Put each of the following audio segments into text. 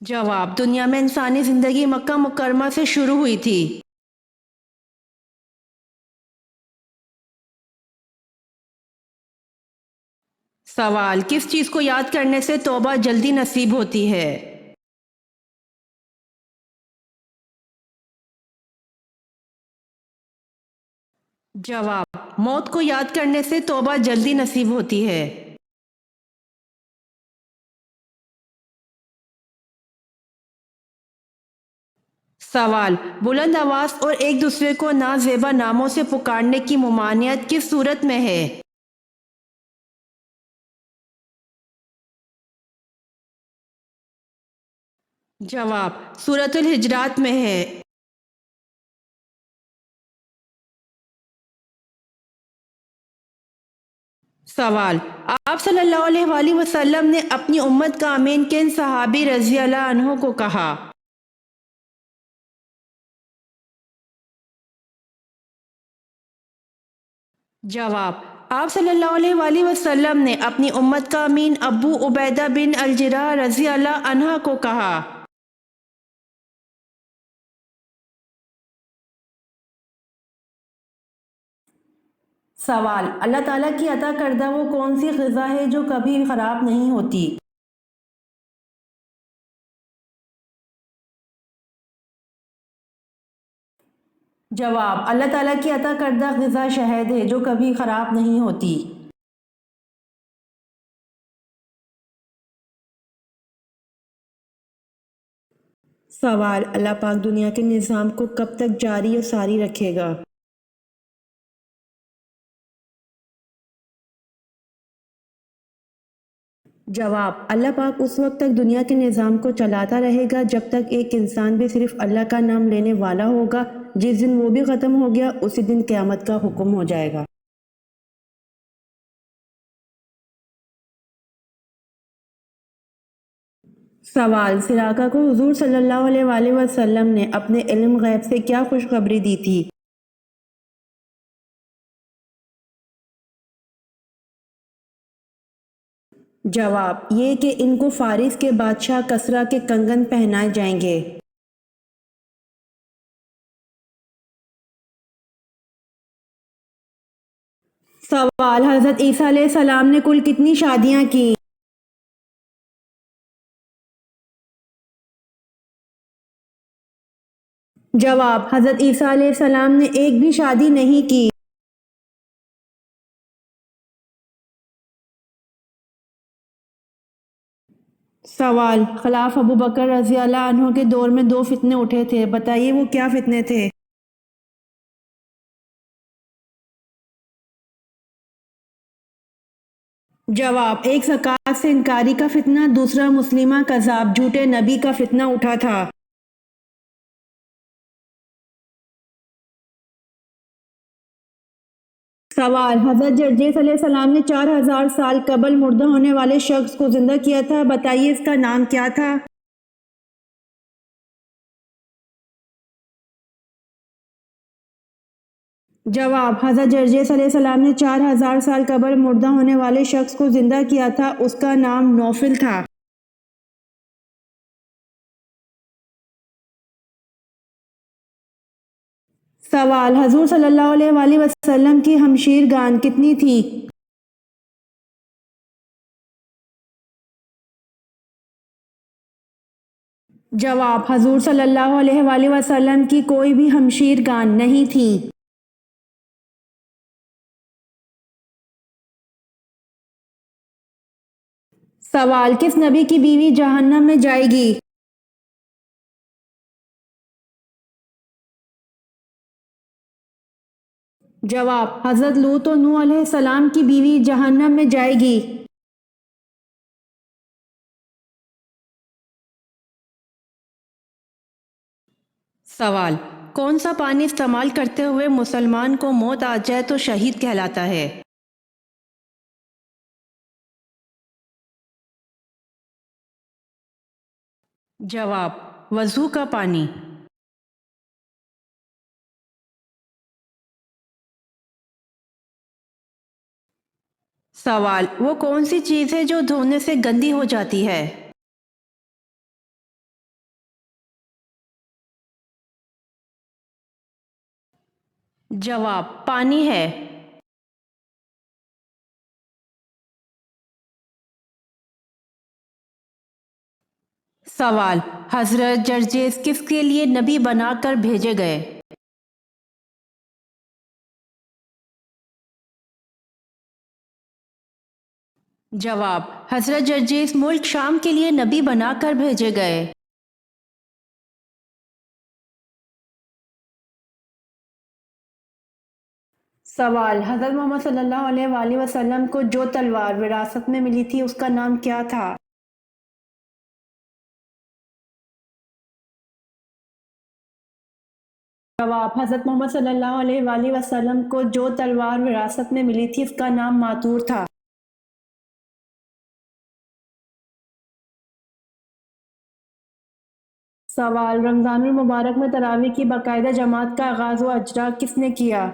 جواب: دنیا میں انسانی زندگی مکہ مکرمہ سے شروع ہوئی تھی۔ سوال: کس چیز کو یاد کرنے سے توبہ جلدی نصیب ہوتی ہے؟ جواب: موت کو یاد کرنے سے توبہ جلدی نصیب ہوتی ہے۔ سوال: بلند آواز اور ایک دوسرے کو نازیبا ناموں سے پکارنے کی ممانعت کس صورت میں ہے؟ جواب: سورۃ الحجرات میں ہے۔ سوال: آپ صلی اللہ علیہ وآلہ وسلم نے اپنی امت کا امین کن صحابی رضی اللہ عنہ کو کہا؟ جواب: آپ صلی اللہ علیہ وآلہ وسلم نے اپنی امت کا امین ابو عبیدہ بن الجراح رضی اللہ عنہ کو کہا۔ سوال: اللہ تعالیٰ کی عطا کردہ وہ کون سی غذا ہے جو کبھی خراب نہیں ہوتی؟ جواب: اللہ تعالیٰ کی عطا کردہ غذا شہد ہے جو کبھی خراب نہیں ہوتی۔ سوال: اللہ پاک دنیا کے نظام کو کب تک جاری و ساری رکھے گا؟ جواب: اللہ پاک اس وقت تک دنیا کے نظام کو چلاتا رہے گا جب تک ایک انسان بھی صرف اللہ کا نام لینے والا ہوگا۔ جس دن وہ بھی ختم ہو گیا اسی دن قیامت کا حکم ہو جائے گا۔ سوال: سراقہ کو حضور صلی اللہ علیہ وآلہ وسلم نے اپنے علم غیب سے کیا خوشخبری دی تھی؟ جواب: یہ کہ ان کو فارس کے بادشاہ کسریٰ کے کنگن پہنائے جائیں گے۔ سوال: حضرت عیسیٰ علیہ السلام نے کل کتنی شادیاں کی؟ جواب: حضرت عیسیٰ علیہ السلام نے ایک بھی شادی نہیں کی۔ سوال: خلاف ابو بکر رضی اللہ عنہ کے دور میں دو فتنے اٹھے تھے، بتائیے وہ کیا فتنے تھے؟ جواب: ایک زکوٰۃ سے انکاری کا فتنہ، دوسرا مسلمہ کذاب جھوٹے نبی کا فتنہ اٹھا تھا۔ سوال: حضرت جرجیس علیہ السلام نے 4000 سال قبل مردہ ہونے والے شخص کو زندہ کیا تھا، بتائیے اس کا نام کیا تھا؟ جواب: حضرت جرجیس علیہ السلام نے 4000 سال قبل مردہ ہونے والے شخص کو زندہ کیا تھا، اس کا نام نوفل تھا۔ سوال: حضور صلی اللہ علیہ وآلہ وسلم کی ہمشیر گان کتنی تھی؟ جواب: حضور صلی اللہ علیہ وآلہ وسلم کی کوئی بھی ہمشیر گان نہیں تھی۔ سوال: کس نبی کی بیوی جہنم میں جائے گی؟ جواب: حضرت لوط و نوح علیہ السلام کی بیوی جہنم میں جائے گی۔ سوال: کون سا پانی استعمال کرتے ہوئے مسلمان کو موت آ جائے تو شہید کہلاتا ہے؟ جواب: وضو کا پانی۔ سوال: وہ کون سی چیز ہے جو دھونے سے گندی ہو جاتی ہے؟ جواب پانی ہے۔ سوال حضرت جرجس کس کے لیے نبی بنا کر بھیجے گئے؟ جواب حضرت جرجس ملک شام کے لیے نبی بنا کر بھیجے گئے۔ سوال حضرت محمد صلی اللہ علیہ وآلہ وسلم کو جو تلوار وراثت میں ملی تھی اس کا نام کیا تھا؟ جواب حضرت محمد صلی اللہ علیہ وآلہ وسلم کو جو تلوار وراثت میں ملی تھی اس کا نام ماتور تھا۔ سوال رمضان المبارک میں تراویح کی باقاعدہ جماعت کا آغاز و اجرا کس نے کیا؟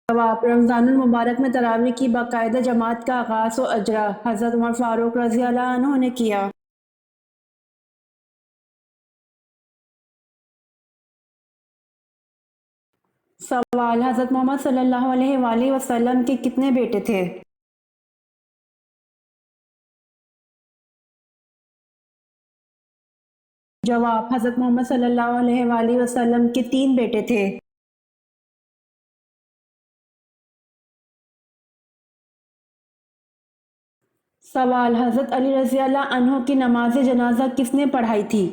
جواب رمضان المبارک میں تراویح کی باقاعدہ جماعت کا آغاز و اجرا حضرت عمر فاروق رضی اللہ عنہ نے کیا۔ سوال حضرت محمد صلی اللہ علیہ وآلہ وسلم کے کتنے بیٹے تھے؟ جواب حضرت محمد صلی اللہ علیہ وآلہ وسلم کے 3 بیٹے تھے۔ سوال حضرت علی رضی اللہ عنہ کی نماز جنازہ کس نے پڑھائی تھی؟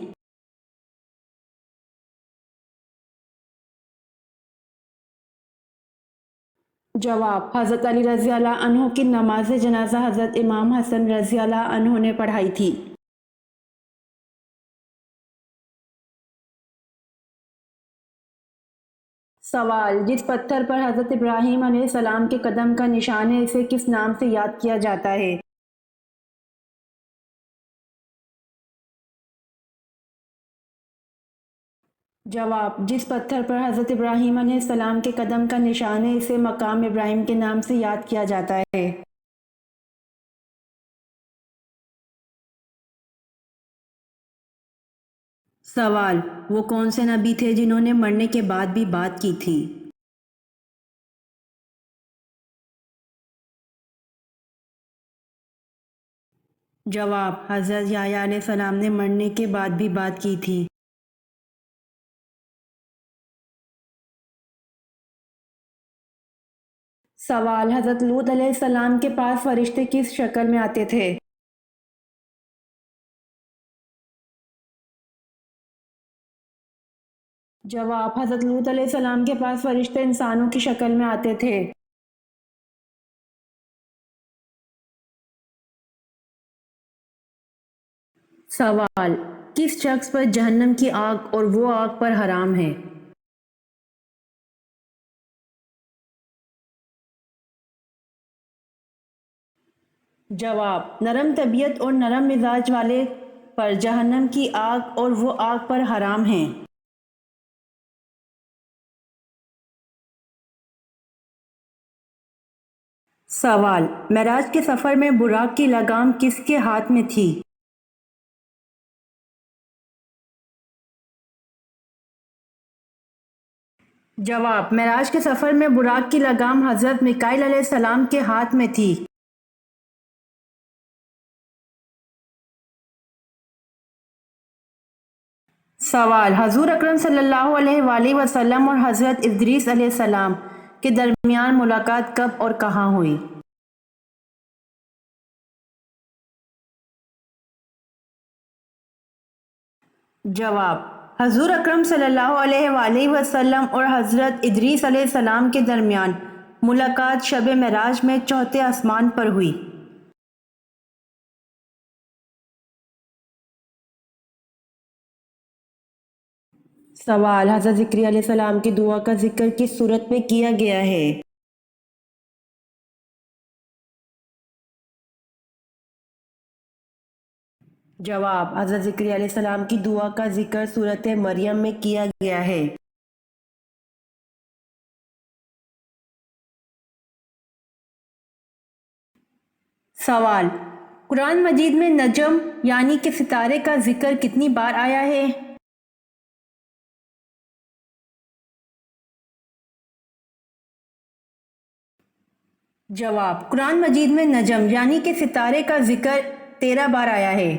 جواب حضرت علی رضی اللہ عنہ کی نماز جنازہ حضرت امام حسن رضی اللہ عنہ نے پڑھائی تھی۔ سوال جس پتھر پر حضرت ابراہیم علیہ السلام کے قدم کا نشان ہے اسے کس نام سے یاد کیا جاتا ہے؟ جواب جس پتھر پر حضرت ابراہیم علیہ السلام کے قدم کا نشان ہے اسے مقام ابراہیم کے نام سے یاد کیا جاتا ہے۔ سوال وہ کون سے نبی تھے جنہوں نے مرنے کے بعد بھی بات کی تھی؟ جواب حضرت یحییٰ علیہ السلام نے مرنے کے بعد بھی بات کی تھی۔ سوال حضرت لوط علیہ السلام کے پاس فرشتے کس شکل میں آتے تھے؟ جواب حضرت لوط علیہ السلام کے پاس فرشتے انسانوں کی شکل میں آتے تھے۔ سوال کس شخص پر جہنم کی آگ اور وہ آگ پر حرام ہے؟ جواب نرم طبیعت اور نرم مزاج والے پر جہنم کی آگ اور وہ آگ پر حرام ہیں۔ سوال معراج کے سفر میں براق کی لگام کس کے ہاتھ میں تھی؟ جواب معراج کے سفر میں براق کی لگام حضرت میکائیل علیہ السلام کے ہاتھ میں تھی۔ سوال حضور اکرم صلی اللہ علیہ وآلہ وسلم اور حضرت ادریس علیہ السلام کے درمیان ملاقات کب اور کہاں ہوئی؟ جواب حضور اکرم صلی اللہ علیہ وآلہ وسلم اور حضرت ادریس علیہ السلام کے درمیان ملاقات شب معراج میں چوتھے آسمان پر ہوئی۔ سوال حضرت ذکری علیہ السلام کی دعا کا ذکر کس صورت میں کیا گیا ہے؟ جواب حضرت ذکری علیہ السلام کی دعا کا ذکر سورۃ مریم میں کیا گیا ہے۔ سوال قرآن مجید میں نجم یعنی کہ ستارے کا ذکر کتنی بار آیا ہے؟ جواب: قرآن مجید میں نجم یعنی کہ ستارے کا ذکر 13 بار آیا ہے۔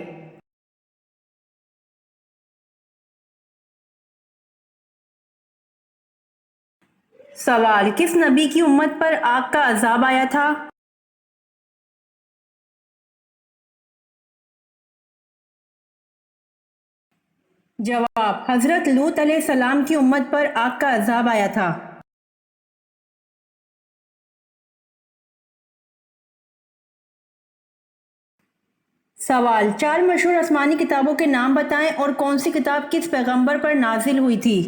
سوال: کس نبی کی امت پر آگ کا عذاب آیا تھا؟ جواب: حضرت لوط علیہ السلام کی امت پر آگ کا عذاب آیا تھا۔ سوال: 4 مشہور آسمانی کتابوں کے نام بتائیں اور کون سی کتاب کس پیغمبر پر نازل ہوئی تھی؟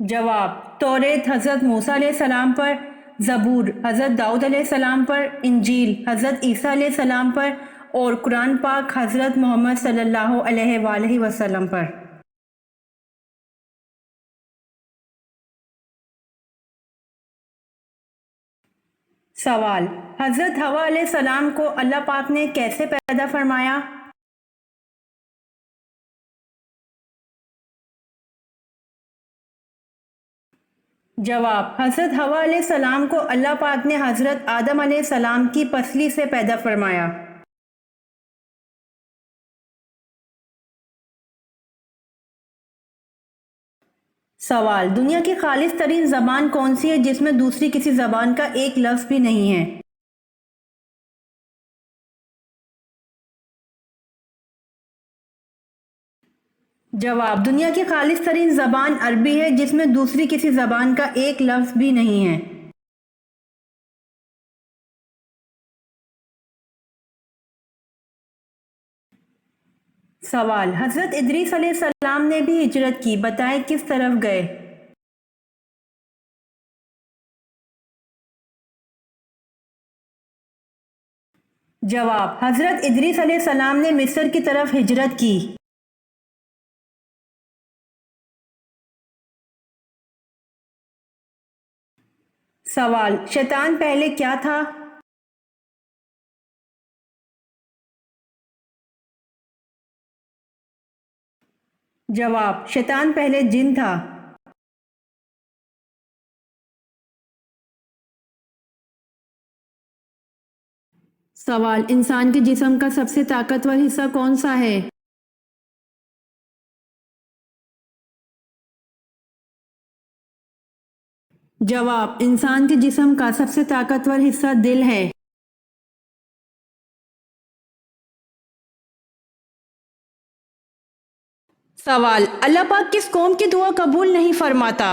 جواب: توریت حضرت موسیٰ علیہ السلام پر، زبور حضرت داؤد علیہ السلام پر، انجیل حضرت عیسیٰ علیہ السلام پر اور قرآن پاک حضرت محمد صلی اللہ علیہ وآلہ وسلم پر۔ سوال: حضرت حوا علیہ السلام کو اللہ پاک نے کیسے پیدا فرمایا؟ جواب: حضرت حوا علیہ السلام کو اللہ پاک نے حضرت آدم علیہ السلام کی پسلی سے پیدا فرمایا۔ سوال: دنیا کی خالص ترین زبان کون سی ہے جس میں دوسری کسی زبان کا ایک لفظ بھی نہیں ہے؟ جواب: دنیا کی خالص ترین زبان عربی ہے جس میں دوسری کسی زبان کا ایک لفظ بھی نہیں ہے۔ سوال: حضرت ادریس علیہ السلام نے بھی ہجرت کی، بتائیں کس طرف گئے؟ جواب: حضرت ادریس علیہ السلام نے مصر کی طرف ہجرت کی۔ سوال: شیطان پہلے کیا تھا؟ جواب: شیطان پہلے جن تھا۔ سوال: انسان کے جسم کا سب سے طاقتور حصہ کون سا ہے؟ جواب: انسان کے جسم کا سب سے طاقتور حصہ دل ہے۔ سوال: اللہ پاک کس قوم کی دعا قبول نہیں فرماتا؟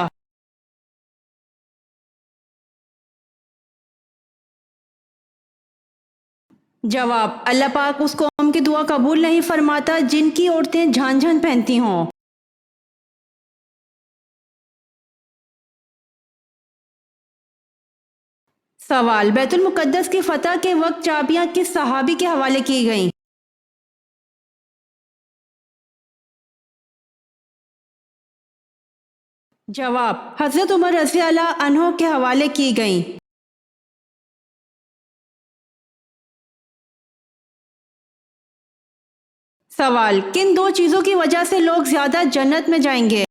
جواب: اللہ پاک اس قوم کی دعا قبول نہیں فرماتا جن کی عورتیں جھانجھن پہنتی ہوں۔ سوال: بیت المقدس کی فتح کے وقت چابیاں کس صحابی کے حوالے کی گئیں؟ جواب: حضرت عمر رضی اللہ عنہ کے حوالے کی گئیں۔ سوال: کن 2 چیزوں کی وجہ سے لوگ زیادہ جنت میں جائیں گے؟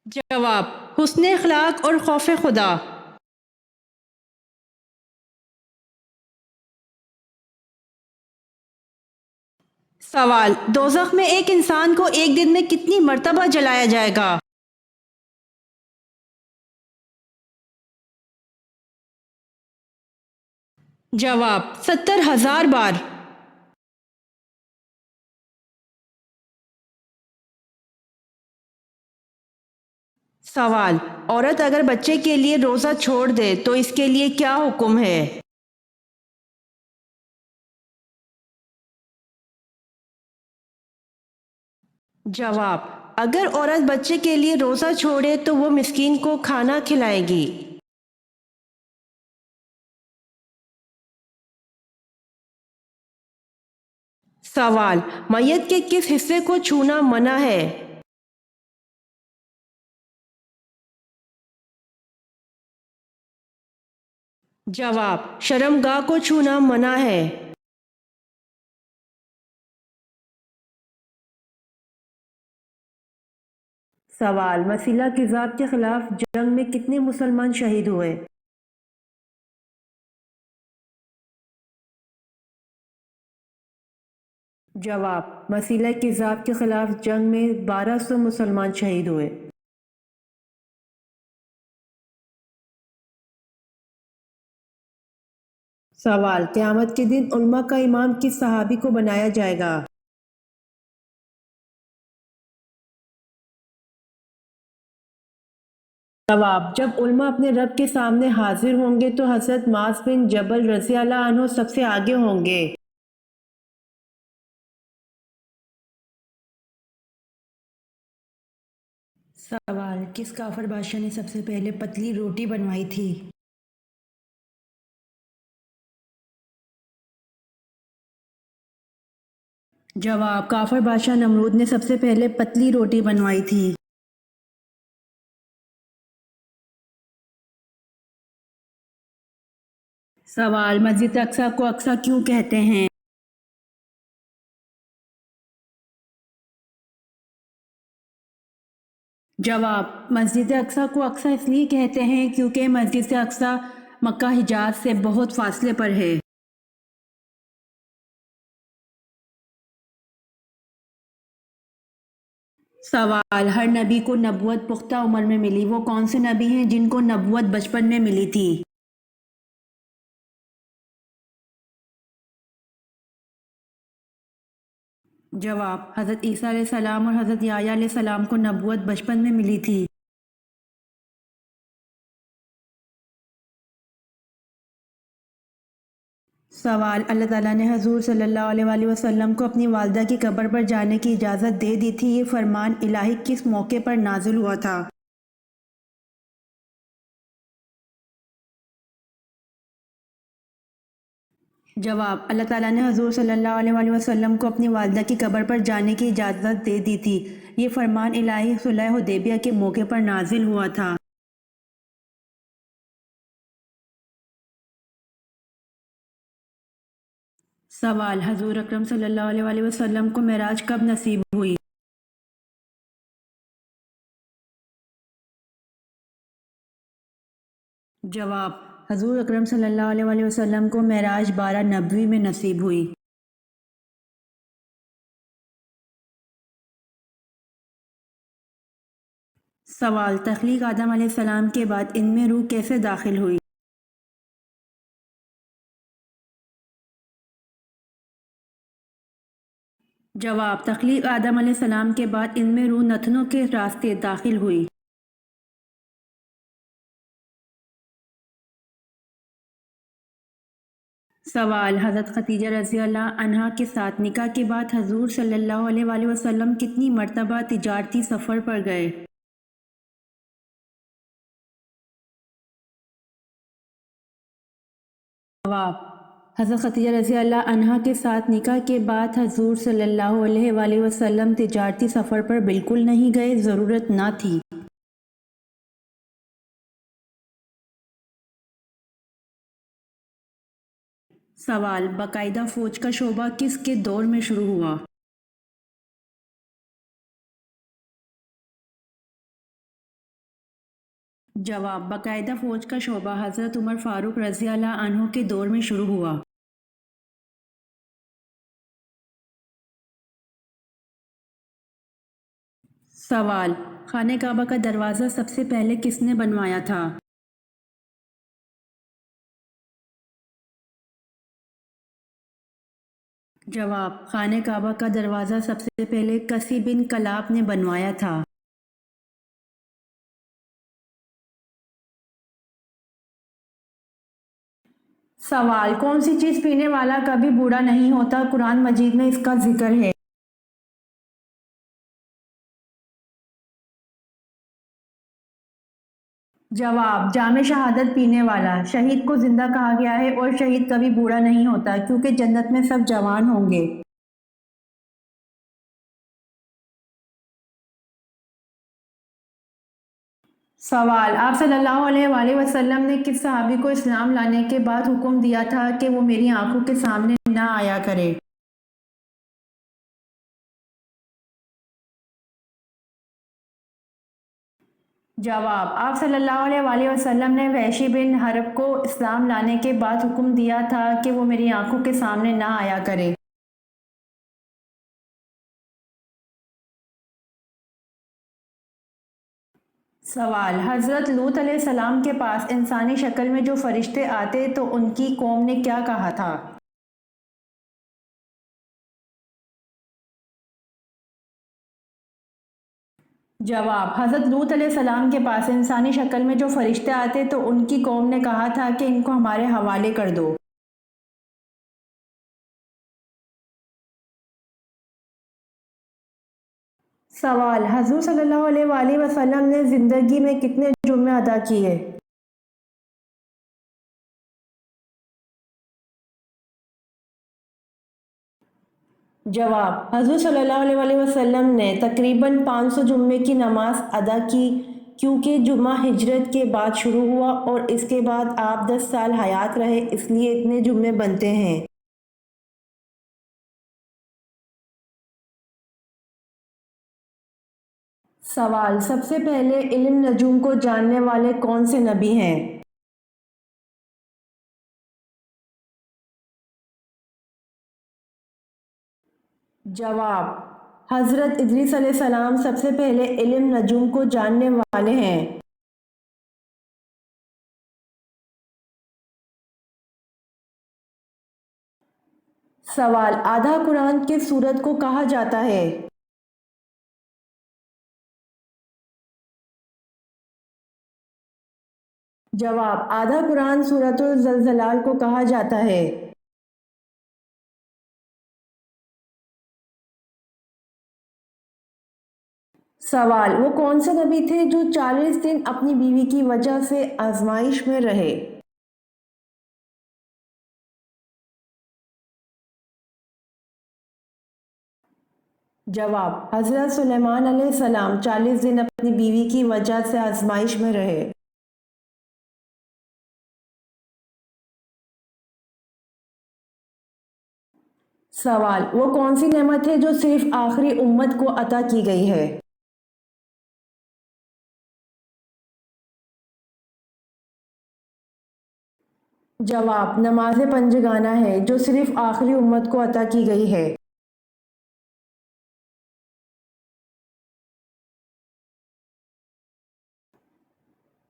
جواب: حسن اخلاق اور خوف خدا۔ سوال: دوزخ میں ایک انسان کو ایک دن میں کتنی مرتبہ جلایا جائے گا؟ جواب: 70,000 بار۔ سوال: عورت اگر بچے کے لیے روزہ چھوڑ دے تو اس کے لیے کیا حکم ہے؟ جواب: اگر عورت بچے کے لیے روزہ چھوڑے تو وہ مسکین کو کھانا کھلائے گی۔ سوال: میت کے کس حصے کو چھونا منع ہے؟ جواب: شرمگاہ کو چھونا منع ہے۔ سوال: مسیلہ کذاب کے خلاف جنگ میں کتنے مسلمان شہید ہوئے؟ جواب: مسیلہ کذاب کے خلاف جنگ میں 1200 مسلمان شہید ہوئے۔ سوال: قیامت کے دن علماء کا امام کس صحابی کو بنایا جائے گا؟ جواب: جب علماء اپنے رب کے سامنے حاضر ہوں گے تو حضرت معاذ بن جبل رضی اللہ عنہ سب سے آگے ہوں گے۔ سوال: کس کافر بادشاہ نے سب سے پہلے پتلی روٹی بنوائی تھی؟ جواب: کافر بادشاہ نمرود نے سب سے پہلے پتلی روٹی بنوائی تھی۔ سوال: مسجد اقصی کو اقصی کیوں کہتے ہیں؟ جواب: مسجد اقصی کو اقصی اس لیے کہتے ہیں کیونکہ مسجد اقصی مکہ حجاز سے بہت فاصلے پر ہے۔ سوال: ہر نبی کو نبوت پختہ عمر میں ملی، وہ کون سے نبی ہیں جن کو نبوت بچپن میں ملی تھی؟ جواب: حضرت عیسیٰ علیہ السلام اور حضرت یحییٰ علیہ السلام کو نبوت بچپن میں ملی تھی۔ سوال: اللہ تعالیٰ نے حضور صلی اللہ علیہ وآلہ وسلم کو اپنی والدہ کی قبر پر جانے کی اجازت دے دی تھی، یہ فرمان الہی کس موقع پر نازل ہوا تھا؟ جواب: اللہ تعالیٰ نے حضور صلی اللہ علیہ وآلہ وسلم کو اپنی والدہ کی قبر پر جانے کی اجازت دے دی تھی، یہ فرمان الہی صلح حدیبیہ کے موقع پر نازل ہوا تھا۔ سوال: حضور اکرم صلی اللہ علیہ وآلہ وسلم کو معراج کب نصیب ہوئی؟ جواب: حضور اکرم صلی اللہ علیہ وآلہ وسلم کو معراج 12 نبوی میں نصیب ہوئی۔ سوال: تخلیق آدم علیہ السلام کے بعد ان میں روح کیسے داخل ہوئی؟ جواب: تخلیق آدم علیہ السلام کے بعد ان میں روح نتنوں کے راستے داخل ہوئی۔ سوال: حضرت خدیجہ رضی اللہ عنہا کے ساتھ نکاح کے بعد حضور صلی اللہ علیہ وآلہ وسلم کتنی مرتبہ تجارتی سفر پر گئے؟ جواب: حضرت خدیجہ رضی اللہ عنہا کے ساتھ نکاح کے بعد حضور صلی اللہ علیہ وآلہ وسلم تجارتی سفر پر بالکل نہیں گئے، ضرورت نہ تھی۔ سوال: باقاعدہ فوج کا شعبہ کس کے دور میں شروع ہوا؟ جواب: باقاعدہ فوج کا شعبہ حضرت عمر فاروق رضی اللہ عنہ کے دور میں شروع ہوا۔ سوال: خانہ کعبہ کا دروازہ سب سے پہلے کس نے بنوایا تھا؟ جواب: خانہ کعبہ کا دروازہ سب سے پہلے کسی بن کلاب نے بنوایا تھا۔ سوال: کون سی چیز پینے والا کبھی بوڑھا نہیں ہوتا؟ قرآن مجید میں اس کا ذکر ہے۔ جواب: جام شہادت پینے والا۔ شہید کو زندہ کہا گیا ہے اور شہید کبھی بوڑھا نہیں ہوتا کیونکہ جنت میں سب جوان ہوں گے۔ سوال: آپ صلی اللہ علیہ وآلہ وسلم نے کس صحابی کو اسلام لانے کے بعد حکم دیا تھا کہ وہ میری آنکھوں کے سامنے نہ آیا کرے؟ جواب: آپ صلی اللہ علیہ وآلہ وسلم نے وحشی بن حرب کو اسلام لانے کے بعد حکم دیا تھا کہ وہ میری آنکھوں کے سامنے نہ آیا کرے۔ سوال: حضرت لوط علیہ السلام کے پاس انسانی شکل میں جو فرشتے آتے تو ان کی قوم نے کیا کہا تھا؟ جواب: حضرت لوط علیہ السلام کے پاس انسانی شکل میں جو فرشتے آتے تو ان کی قوم نے کہا تھا کہ ان کو ہمارے حوالے کر دو۔ سوال: حضور صلی اللہ علیہ وآلہ وسلم نے زندگی میں کتنے جمعے ادا کیے؟ جواب: حضور صلی اللہ علیہ وآلہ وسلم نے تقریباً 500 جمعے کی نماز ادا کی، کیونکہ جمعہ ہجرت کے بعد شروع ہوا اور اس کے بعد آپ 10 سال حیات رہے، اس لیے اتنے جمعے بنتے ہیں۔ سوال: سب سے پہلے علم نجوم کو جاننے والے کون سے نبی ہیں؟ جواب: حضرت ادریس علیہ السلام سب سے پہلے علم نجوم کو جاننے والے ہیں۔ سوال: آدھا قرآن کس سورت کو کہا جاتا ہے؟ جواب: آدھا قرآن سورۃ الزلزال کو کہا جاتا ہے۔ سوال: وہ کون سے نبی تھے جو 40 دن اپنی بیوی کی وجہ سے آزمائش میں رہے؟ جواب: حضرت سلیمان علیہ السلام 40 دن اپنی بیوی کی وجہ سے آزمائش میں رہے۔ سوال: وہ کون سی نعمت ہے جو صرف آخری امت کو عطا کی گئی ہے؟ جواب: نماز پنجگانہ ہے جو صرف آخری امت کو عطا کی گئی ہے۔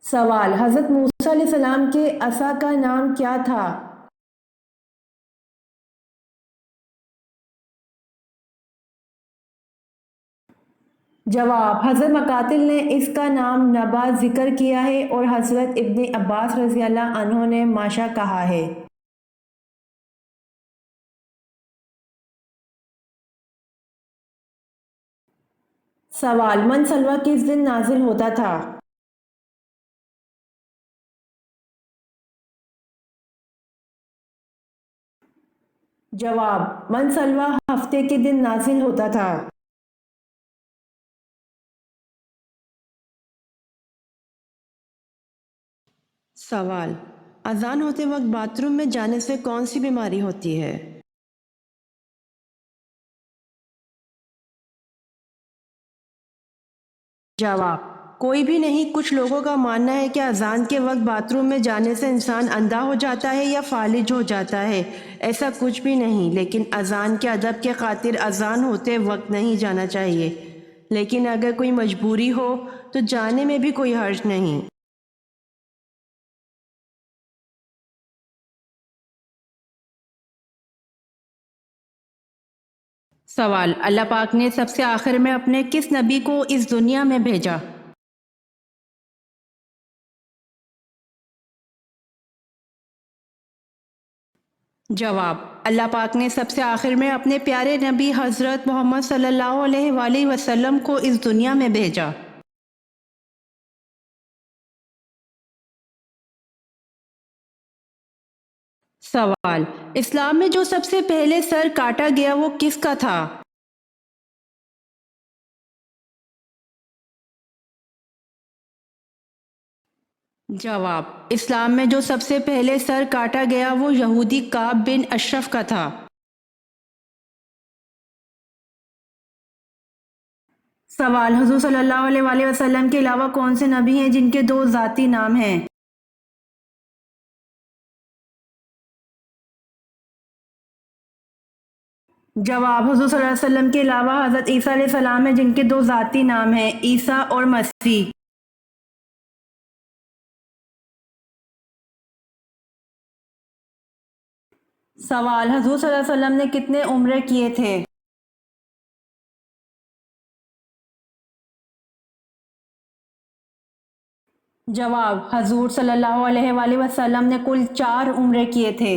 سوال: حضرت موسیٰ علیہ السلام کے عصا کا نام کیا تھا؟ جواب: حضرت مقاتل نے اس کا نام نبا ذکر کیا ہے اور حضرت ابن عباس رضی اللہ عنہ نے ماشا کہا ہے۔ سوال: من سلوہ کس دن نازل ہوتا تھا؟ جواب: من سلوہ ہفتے کے دن نازل ہوتا تھا۔ سوال: اذان ہوتے وقت باتھ روم میں جانے سے کون سی بیماری ہوتی ہے؟ جواب: کوئی بھی نہیں، کچھ لوگوں کا ماننا ہے کہ اذان کے وقت باتھ روم میں جانے سے انسان اندھا ہو جاتا ہے یا فالج ہو جاتا ہے۔ ایسا کچھ بھی نہیں، لیکن اذان کے ادب کے خاطر اذان ہوتے وقت نہیں جانا چاہیے، لیکن اگر کوئی مجبوری ہو تو جانے میں بھی کوئی حرج نہیں۔ سوال: اللہ پاک نے سب سے آخر میں اپنے کس نبی کو اس دنیا میں بھیجا؟ جواب: اللہ پاک نے سب سے آخر میں اپنے پیارے نبی حضرت محمد صلی اللہ علیہ وآلہ وسلم کو اس دنیا میں بھیجا۔ سوال: اسلام میں جو سب سے پہلے سر کاٹا گیا وہ کس کا تھا؟ جواب: اسلام میں جو سب سے پہلے سر کاٹا گیا وہ یہودی کعب بن اشرف کا تھا۔ سوال: حضور صلی اللہ علیہ وآلہ وسلم کے علاوہ کون سے نبی ہیں جن کے 2 ذاتی نام ہیں؟ جواب: حضور صلی اللہ علیہ وسلم کے علاوہ حضرت عیسیٰ علیہ السلام ہیں جن کے 2 ذاتی نام ہیں، عیسیٰ اور مسیح۔ سوال: حضور صلی اللہ علیہ وسلم نے کتنے عمرے کیے تھے؟ جواب: حضور صلی اللہ علیہ وآلہ وسلم نے کل 4 عمرے کیے تھے۔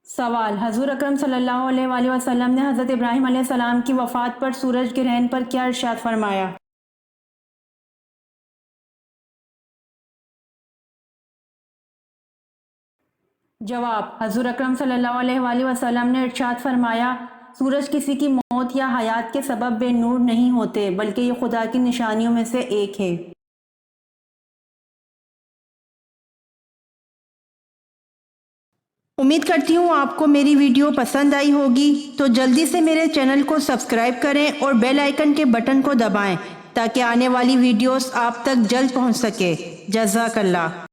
سوال: حضور اکرم صلی اللہ علیہ وآلہ وسلم نے حضرت ابراہیم علیہ السلام کی وفات پر سورج گرہن پر کیا ارشاد فرمایا؟ جواب: حضور اکرم صلی اللہ علیہ وآلہ وسلم نے ارشاد فرمایا، سورج کسی کی موت یا حیات کے سبب بے نور نہیں ہوتے بلکہ یہ خدا کی نشانیوں میں سے ایک ہے۔ امید کرتی ہوں آپ کو میری ویڈیو پسند آئی ہوگی، تو جلدی سے میرے چینل کو سبسکرائب کریں اور بیل آئیکن کے بٹن کو دبائیں تاکہ آنے والی ویڈیوز آپ تک جلد پہنچ سکے۔ جزاک اللہ۔